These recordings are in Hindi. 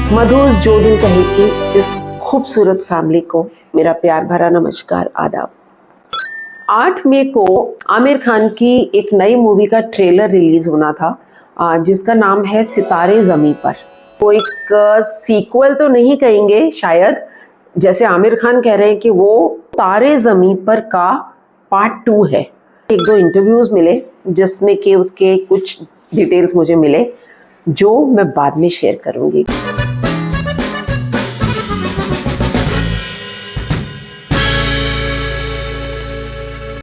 मधुस जो दिल कहे कि इस खूबसूरत फैमिली को मेरा प्यार भरा नमस्कार आदाब। 8 मई को आमिर खान की एक नई मूवी का ट्रेलर रिलीज होना था जिसका नाम है सितारे ज़मीं पर। वो एक सीक्वल तो नहीं कहेंगे शायद, जैसे आमिर खान कह रहे हैं कि वो तारे ज़मीं पर का पार्ट 2 है। एक दो इंटरव्यूज़ मिले जिसमें कि उसके कुछ डिटेल्स मुझे मिले जो मैं बाद में शेयर करूँगी। –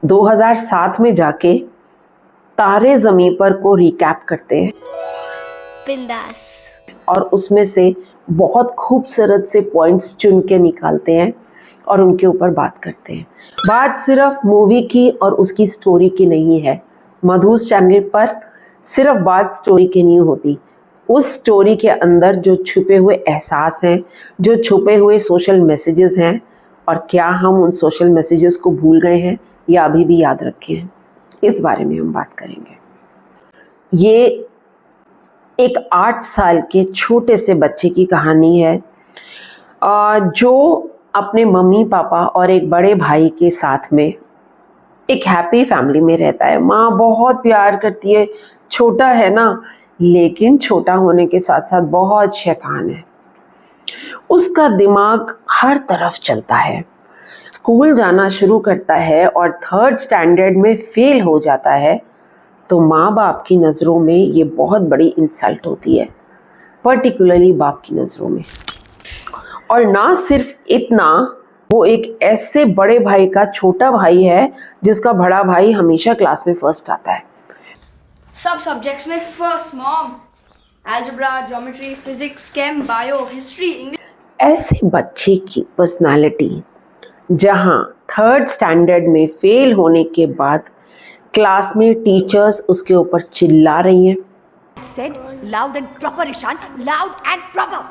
2007 में जाके तारे ज़मीं पर को रिकैप करते हैं बिंदास, और उसमें से बहुत खूबसूरत से पॉइंट्स चुन के निकालते हैं और उनके ऊपर बात करते हैं। बात सिर्फ मूवी की और उसकी स्टोरी की नहीं है। मधुस चैनल पर सिर्फ बात स्टोरी की नहीं होती, उस स्टोरी के अंदर जो छुपे हुए एहसास हैं, जो छुपे हुए सोशल मैसेजेस हैं, और क्या हम उन सोशल मैसेजेस को भूल गए हैं या अभी भी याद रखे हैं, इस बारे में हम बात करेंगे। ये एक 8 साल के छोटे से बच्चे की कहानी है जो अपने मम्मी पापा और एक बड़े भाई के साथ में एक हैप्पी फैमिली में रहता है। माँ बहुत प्यार करती है, छोटा है ना, लेकिन छोटा होने के साथ साथ बहुत शैतान है। उसका दिमाग हर तरफ चलता है। स्कूल जाना शुरू करता है और 3rd स्टैंडर्ड में फेल हो जाता है तो माँ बाप की नज़रों में ये बहुत बड़ी इंसल्ट होती है, पर्टिकुलरली बाप की नज़रों में। और ना सिर्फ इतना, वो एक ऐसे बड़े भाई का छोटा भाई है जिसका बड़ा भाई हमेशा क्लास में फर्स्ट आता है। सब सब्जेक्ट्स में first math, algebra, geometry, physics, chem, bio, history, English. ऐसे बच्चे की पर्सनालिटी जहाँ 3rd स्टैंडर्ड में फेल होने के बाद क्लास में टीचर्स उसके ऊपर चिल्ला रही हैं, Said loud and proper, Ishan, loud and proper।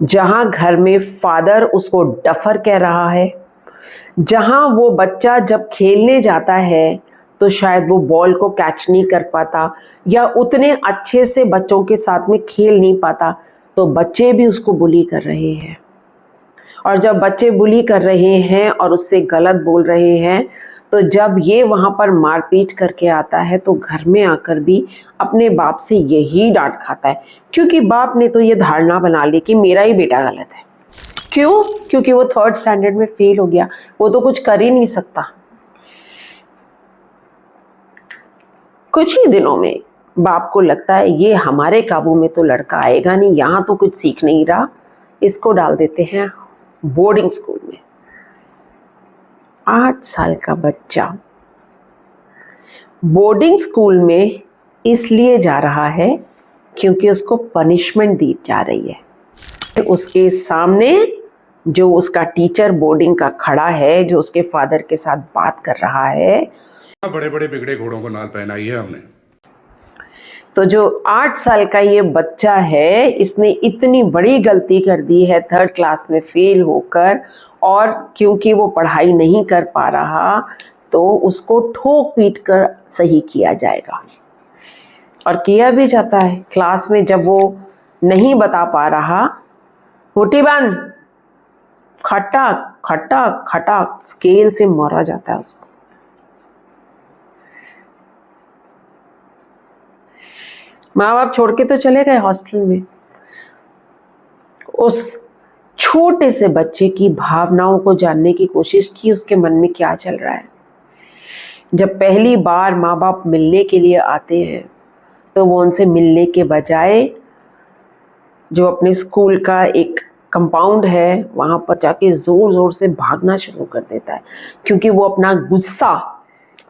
जहाँ घर में फादर उसको डफर कह रहा है, जहाँ वो बच्चा जब खेलने जाता है तो शायद वो बॉल को कैच नहीं कर पाता या उतने अच्छे से बच्चों के साथ में खेल नहीं पाता, तो बच्चे भी उसको बुली कर रहे हैं। और जब बच्चे बुली कर रहे हैं और उससे गलत बोल रहे हैं, तो जब ये वहाँ पर मारपीट करके आता है तो घर में आकर भी अपने बाप से यही डांट खाता है, क्योंकि बाप ने तो ये धारणा बना ली कि मेरा ही बेटा गलत है। क्यों? क्योंकि वो 3rd स्टैंडर्ड में फेल हो गया, वो तो कुछ कर ही नहीं सकता। कुछ ही दिनों में बाप को लगता है ये हमारे काबू में तो लड़का आएगा नहीं, यहाँ तो कुछ सीख नहीं रहा, इसको डाल देते हैं बोर्डिंग स्कूल में। 8 साल का बच्चा बोर्डिंग स्कूल में इसलिए जा रहा है क्योंकि उसको पनिशमेंट दी जा रही है। उसके सामने जो उसका टीचर बोर्डिंग का खड़ा है, जो उसके फादर के साथ बात कर रहा है, बड़े बड़े बिगड़े घोड़ों को नाल पहनाई है हमने। तो जो 8 साल का ये बच्चा है, इसने इतनी बड़ी गलती कर दी है 3rd क्लास में फेल होकर, और क्योंकि वो पढ़ाई नहीं कर पा रहा तो उसको ठोक पीट कर सही किया जाएगा। और किया भी जाता है। क्लास में जब वो नहीं बता पा रहा, होटी बंद, खटाक खटाक खटाक स्केल से मारा जाता है उसको। माँ बाप छोड़ के तो चले गए हॉस्टल में। उस छोटे से बच्चे की भावनाओं को जानने की कोशिश की, उसके मन में क्या चल रहा है। जब पहली बार माँ बाप मिलने के लिए आते हैं तो वो उनसे मिलने के बजाय जो अपने स्कूल का एक कंपाउंड है वहाँ पर जाके ज़ोर ज़ोर से भागना शुरू कर देता है, क्योंकि वो अपना गुस्सा,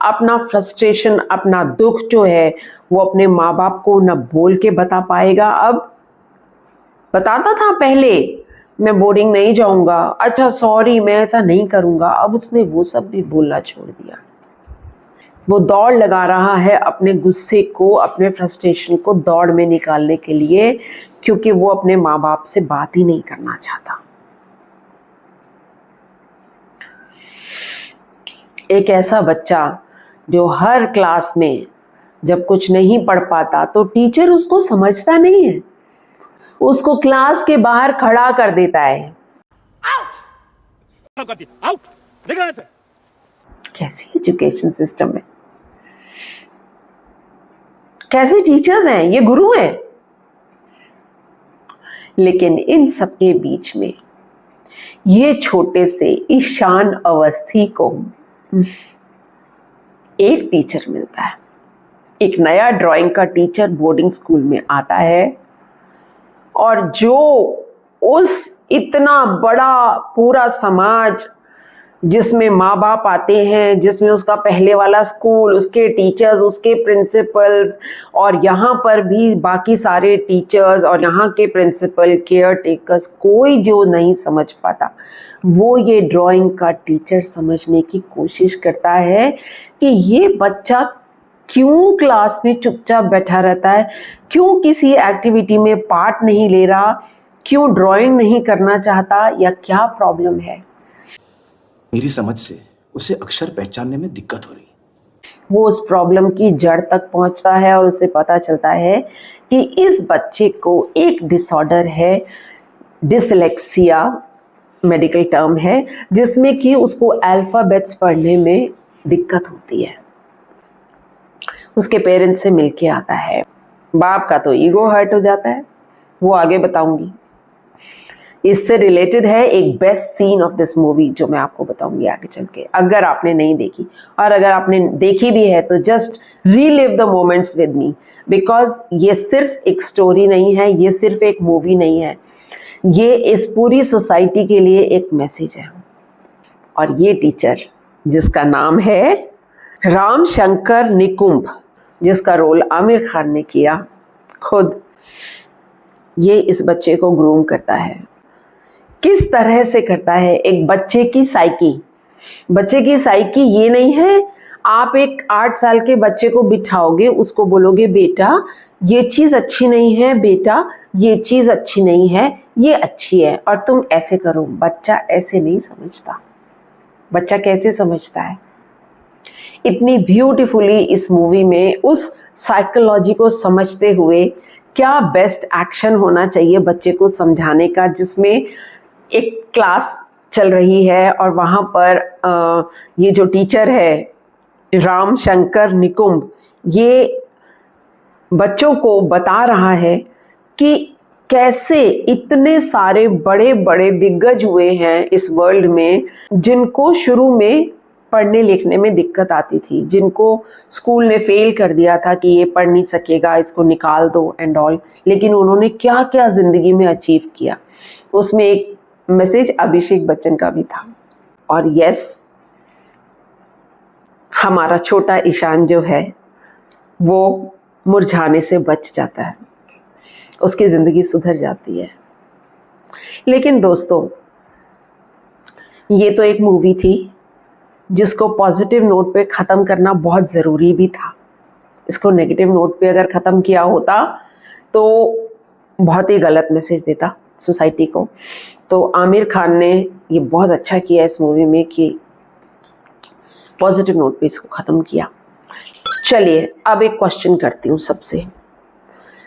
अपना फ्रस्ट्रेशन, अपना दुख जो है वो अपने माँ बाप को न बोल के बता पाएगा। अब बताता था पहले, मैं बोर्डिंग नहीं जाऊंगा, अच्छा सॉरी मैं ऐसा नहीं करूंगा, अब उसने वो सब भी बोलना छोड़ दिया। वो दौड़ लगा रहा है अपने गुस्से को, अपने फ्रस्ट्रेशन को दौड़ में निकालने के लिए, क्योंकि वो अपने माँ बाप से बात ही नहीं करना चाहता। एक ऐसा बच्चा जो हर क्लास में जब कुछ नहीं पढ़ पाता तो टीचर उसको समझता नहीं है, उसको क्लास के बाहर खड़ा कर देता है। कैसी एजुकेशन सिस्टम है, कैसे टीचर्स हैं, ये गुरु हैं। लेकिन इन सबके बीच में ये छोटे से ईशान अवस्थी को एक टीचर मिलता है। एक नया ड्राइंग का टीचर बोर्डिंग स्कूल में आता है और जो उस इतना बड़ा पूरा समाज जिसमें माँ बाप आते हैं, जिसमें उसका पहले वाला स्कूल, उसके टीचर्स, उसके प्रिंसिपल्स और यहाँ पर भी बाकी सारे टीचर्स और यहाँ के प्रिंसिपल, केयर टेकर्स, कोई जो नहीं समझ पाता, वो ये ड्राइंग का टीचर समझने की कोशिश करता है कि ये बच्चा क्यों क्लास में चुपचाप बैठा रहता है, क्यों किसी एक्टिविटी में पार्ट नहीं ले रहा, क्यों ड्राइंग नहीं करना चाहता, या क्या प्रॉब्लम है। मेरी समझ से उसे अक्षर पहचानने में दिक्कत हो रही। वो उस प्रॉब्लम की जड़ तक पहुंचता है और उसे पता चलता है कि इस बच्चे को एक डिसऑर्डर है, डिसलेक्सिया मेडिकल टर्म है, जिसमें कि उसको अल्फ़ाबेट्स पढ़ने में दिक्कत होती है। उसके पेरेंट्स से मिलके आता है। बाप का तो ईगो हर्ट हो जाता है, वो आगे बताऊंगी। इससे रिलेटेड है एक best scene of this movie जो मैं आपको बताऊंगी आगे चल के, अगर आपने नहीं देखी, और अगर आपने देखी भी है तो just relive the moments with me, because ये सिर्फ एक स्टोरी नहीं है, ये सिर्फ एक मूवी नहीं है, ये इस पूरी सोसाइटी के लिए एक मैसेज है। और ये टीचर जिसका नाम है राम शंकर निकुंभ, जिसका रोल आमिर खान ने किया खुद, ये इस बच्चे को ग्रूम करता है। किस तरह से करता है? एक बच्चे की साइकी ये नहीं है आप एक 8 साल के बच्चे को बिठाओगे, उसको बोलोगे बेटा ये चीज़ अच्छी नहीं है, बेटा ये चीज़ अच्छी नहीं है, ये अच्छी है और तुम ऐसे करो। बच्चा ऐसे नहीं समझता। बच्चा कैसे समझता है? इतनी ब्यूटीफुली इस मूवी में उस साइकोलॉजी को समझते हुए क्या बेस्ट एक्शन होना चाहिए बच्चे को समझाने का, जिसमें एक क्लास चल रही है और वहाँ पर ये जो टीचर है राम शंकर निकुंभ, ये बच्चों को बता रहा है कि कैसे इतने सारे बड़े बड़े दिग्गज हुए हैं इस वर्ल्ड में, जिनको शुरू में पढ़ने लिखने में दिक्कत आती थी, जिनको स्कूल ने फेल कर दिया था कि ये पढ़ नहीं सकेगा, इसको निकाल दो एंड ऑल, लेकिन उन्होंने क्या क्या ज़िंदगी में अचीव किया। उसमें एक मैसेज अभिषेक बच्चन का भी था। और यस, हमारा छोटा ईशान जो है वो मुरझाने से बच जाता है, उसकी ज़िंदगी सुधर जाती है। लेकिन दोस्तों, ये तो एक मूवी थी जिसको पॉजिटिव नोट पे ख़त्म करना बहुत ज़रूरी भी था। इसको नेगेटिव नोट पे अगर ख़त्म किया होता तो बहुत ही गलत मैसेज देता सोसाइटी को। तो आमिर खान ने ये बहुत अच्छा किया इस मूवी में कि पॉजिटिव नोट पे इसको ख़त्म किया। चलिए अब एक क्वेश्चन करती हूँ सबसे।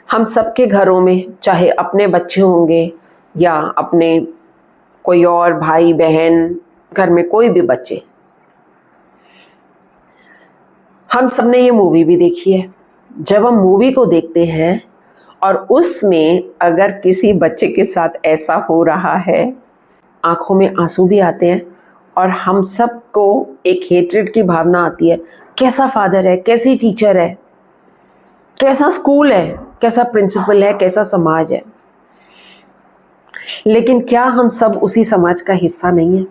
हम सबके घरों में, चाहे अपने बच्चे होंगे या अपने कोई और भाई बहन, घर में कोई भी बच्चे, हम सब ने ये मूवी भी देखी है। जब हम मूवी को देखते हैं और उसमें अगर किसी बच्चे के साथ ऐसा हो रहा है, आंखों में आंसू भी आते हैं और हम सबको एक हेट्रेड की भावना आती है। कैसा फादर है, कैसी टीचर है, कैसा स्कूल है, कैसा प्रिंसिपल है, कैसा समाज है। लेकिन क्या हम सब उसी समाज का हिस्सा नहीं है?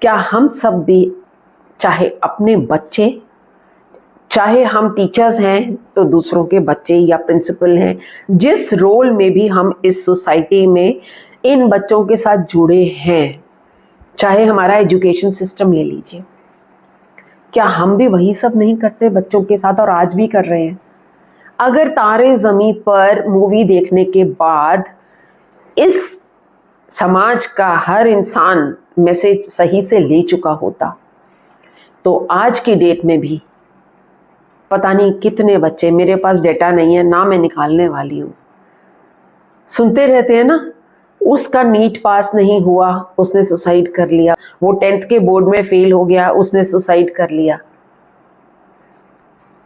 क्या हम सब भी, चाहे अपने बच्चे, चाहे हम टीचर्स हैं तो दूसरों के बच्चे या प्रिंसिपल हैं, जिस रोल में भी हम इस सोसाइटी में इन बच्चों के साथ जुड़े हैं, चाहे हमारा एजुकेशन सिस्टम ले लीजिए, क्या हम भी वही सब नहीं करते बच्चों के साथ और आज भी कर रहे हैं? अगर तारे ज़मीं पर मूवी देखने के बाद इस समाज का हर इंसान मैसेज सही से ले चुका होता तो आज की डेट में भी पता नहीं कितने बच्चे, मेरे पास डेटा नहीं है ना, मैं निकालने वाली हूँ, सुनते रहते हैं ना, उसका नीट पास नहीं हुआ, उसने सुसाइड कर लिया। वो 10th के बोर्ड में फेल हो गया, उसने सुसाइड कर लिया।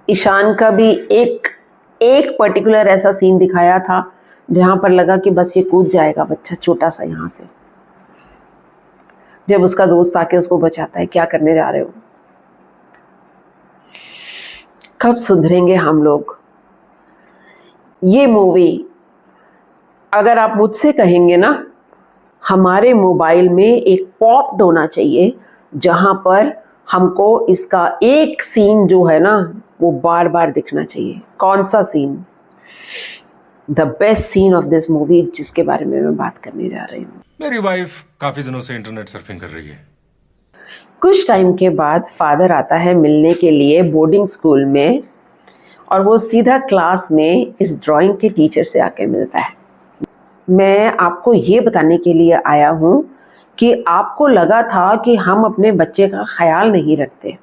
ईशान का भी एक पर्टिकुलर ऐसा सीन दिखाया था जहां पर लगा कि बस ये कूद जाएगा बच्चा छोटा सा यहाँ से, जब उसका दोस्त आके उसको बचाता है, क्या करने जा रहे हो। कब सुधरेंगे हम लोग। ये मूवी अगर आप मुझसे कहेंगे ना, हमारे मोबाइल में एक पॉप होना चाहिए जहां पर हमको इसका एक सीन जो है ना वो बार बार दिखना चाहिए। कौन सा scene? The best scene of this movie जिसके बारे में मैं बात करने जा रही हूँ। मेरी वाइफ काफी दिनों से इंटरनेट सर्फिंग कर रही है। कुछ टाइम के बाद फादर आता है मिलने के लिए बोर्डिंग स्कूल में, और वो सीधा क्लास में इस ड्राइंग के टीचर से आके मिलता है। मैं आपको ये बताने के लिए आया हूँ कि आपको लगा था कि हम अपने बच्चे का ख्याल नहीं रखते,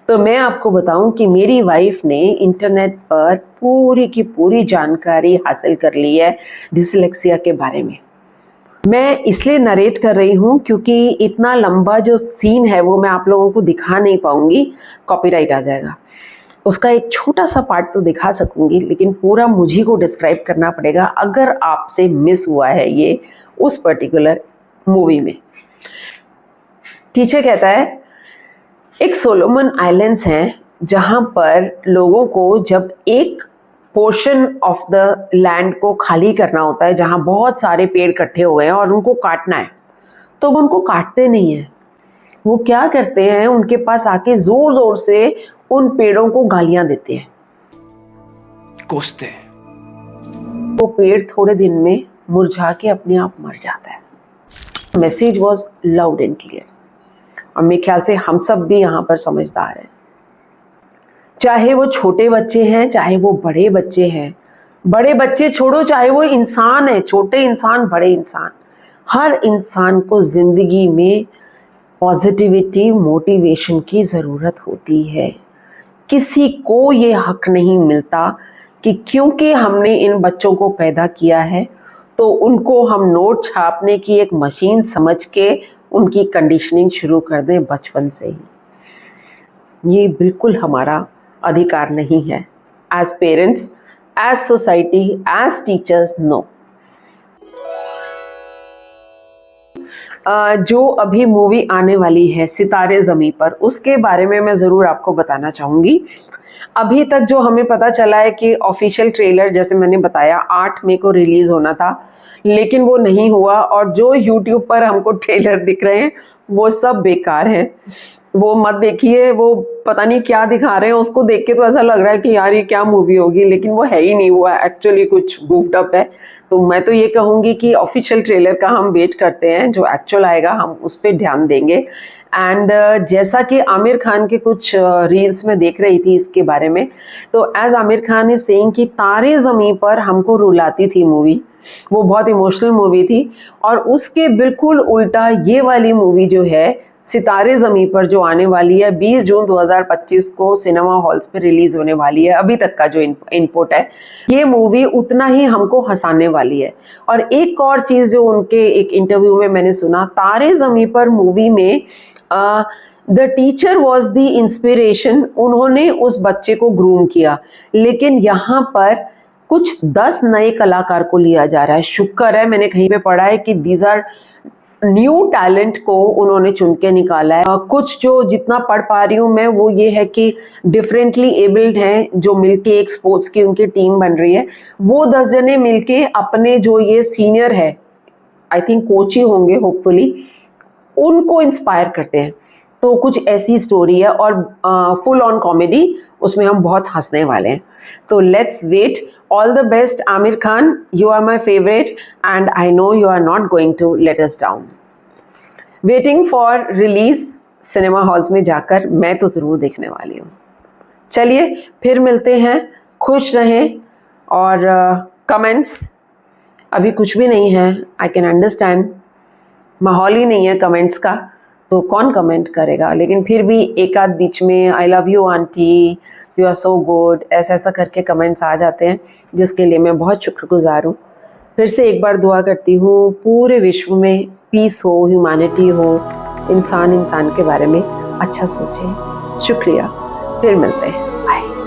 तो मैं आपको बताऊं कि मेरी वाइफ ने इंटरनेट पर पूरी की पूरी जानकारी हासिल कर ली है डिसलेक्सिया के बारे में। मैं इसलिए नरेट कर रही हूँ क्योंकि इतना लंबा जो सीन है वो मैं आप लोगों को दिखा नहीं पाऊंगी, कॉपीराइट आ जाएगा। उसका एक छोटा सा पार्ट तो दिखा सकूंगी, लेकिन पूरा मुझे को डिस्क्राइब करना पड़ेगा अगर आपसे मिस हुआ है ये उस पर्टिकुलर मूवी में। टीचर कहता है एक सोलोमन आइलैंड्स हैं जहां पर लोगों को जब एक पोर्शन ऑफ द लैंड को खाली करना होता है, जहां बहुत सारे पेड़ इकट्ठे हो गए हैं और उनको काटना है, तो वो उनको काटते नहीं हैं। वो क्या करते हैं, उनके पास आके जोर जोर से उन पेड़ों को गालियां देते हैं, कोसते हैं। वो पेड़ थोड़े दिन में मुरझा के अपने आप मर जाता है। Message was loud and clear, और मेरे ख्याल से हम सब भी यहाँ पर समझदार हैं। चाहे वो छोटे बच्चे हैं, चाहे वो बड़े बच्चे हैं, बड़े बच्चे छोड़ो, चाहे वो इंसान है, छोटे इंसान बड़े इंसान, हर इंसान को जिंदगी में पॉजिटिविटी मोटिवेशन की ज़रूरत होती है। किसी को ये हक नहीं मिलता कि क्योंकि हमने इन बच्चों को पैदा किया है तो उनको हम नोट छापने की एक मशीन समझ के उनकी कंडीशनिंग शुरू कर दें बचपन से ही। ये बिल्कुल हमारा अधिकार नहीं है। As parents, as society, as teachers, no. जो अभी मूवी आने वाली है सितारे ज़मीं पर, उसके बारे में मैं ज़रूर आपको बताना चाहूँगी। अभी तक जो हमें पता चला है कि ऑफिशियल ट्रेलर, जैसे मैंने बताया, 8 मई को रिलीज़ होना था, लेकिन वो नहीं हुआ, और जो यूट्यूब पर हमको ट्रेलर दिख रहे हैं वो सब बेकार हैं। वो मत देखिए, वो पता नहीं क्या दिखा रहे हैं, उसको देख के तो ऐसा लग रहा है कि यार ये क्या मूवी होगी, लेकिन वो है ही नहीं, वो एक्चुअली कुछ गूफ्ड अप है। तो मैं तो ये कहूँगी कि ऑफिशियल ट्रेलर का हम वेट करते हैं, जो एक्चुअल आएगा हम उस पर ध्यान देंगे। एंड जैसा कि आमिर खान के कुछ रील्स में देख रही थी इसके बारे में, तो as Aamir Khan is saying कि तारे ज़मीं पर हमको रुलाती थी मूवी, वो बहुत इमोशनल मूवी थी, और उसके बिल्कुल उल्टा ये वाली मूवी जो है सितारे ज़मीं पर जो आने वाली है 20 जून 2025 को सिनेमा हॉल्स पे रिलीज़ होने वाली है, अभी तक का जो इनपुट है, ये मूवी उतना ही हमको हंसाने वाली है। और एक और चीज़ जो उनके एक इंटरव्यू में मैंने सुना, तारे ज़मीं पर मूवी में the teacher was the inspiration, उन्होंने उस बच्चे को ग्रूम किया, लेकिन यहाँ पर कुछ 10 नए कलाकार को लिया जा रहा है। शुक्र है, मैंने कहीं पे पढ़ा है कि दीज आर न्यू टैलेंट को उन्होंने चुन के निकाला है। कुछ जो जितना पढ़ पा रही हूँ मैं वो ये है कि डिफरेंटली एबल्ड हैं, जो मिलके एक स्पोर्ट्स की उनकी टीम बन रही है, वो 10 जने मिलके अपने जो ये सीनियर है, आई थिंक कोच ही होंगे होपफुली, उनको इंस्पायर करते हैं। तो कुछ ऐसी स्टोरी है, और फुल ऑन कॉमेडी, उसमें हम बहुत हंसने वाले हैं। तो let's wait. All the best, Amir Khan. You are my favorite, and I know you are not going to let us down. Waiting for release cinema halls में जाकर मैं तो ज़रूर देखने वाली हूँ। चलिए फिर मिलते हैं, खुश रहें, और कमेंट्स अभी कुछ भी नहीं है, आई कैन अंडरस्टैंड, माहौल ही नहीं है कमेंट्स का, तो कौन कमेंट करेगा, लेकिन फिर भी एक आध बीच में I love you aunty, you are so good, ऐसा ऐसा करके कमेंट्स आ जाते हैं, जिसके लिए मैं बहुत शुक्रगुजार हूँ। फिर से एक बार दुआ करती हूँ पूरे विश्व में पीस हो, ह्यूमैनिटी हो, इंसान के बारे में अच्छा सोचे। शुक्रिया, फिर मिलते हैं, बाय।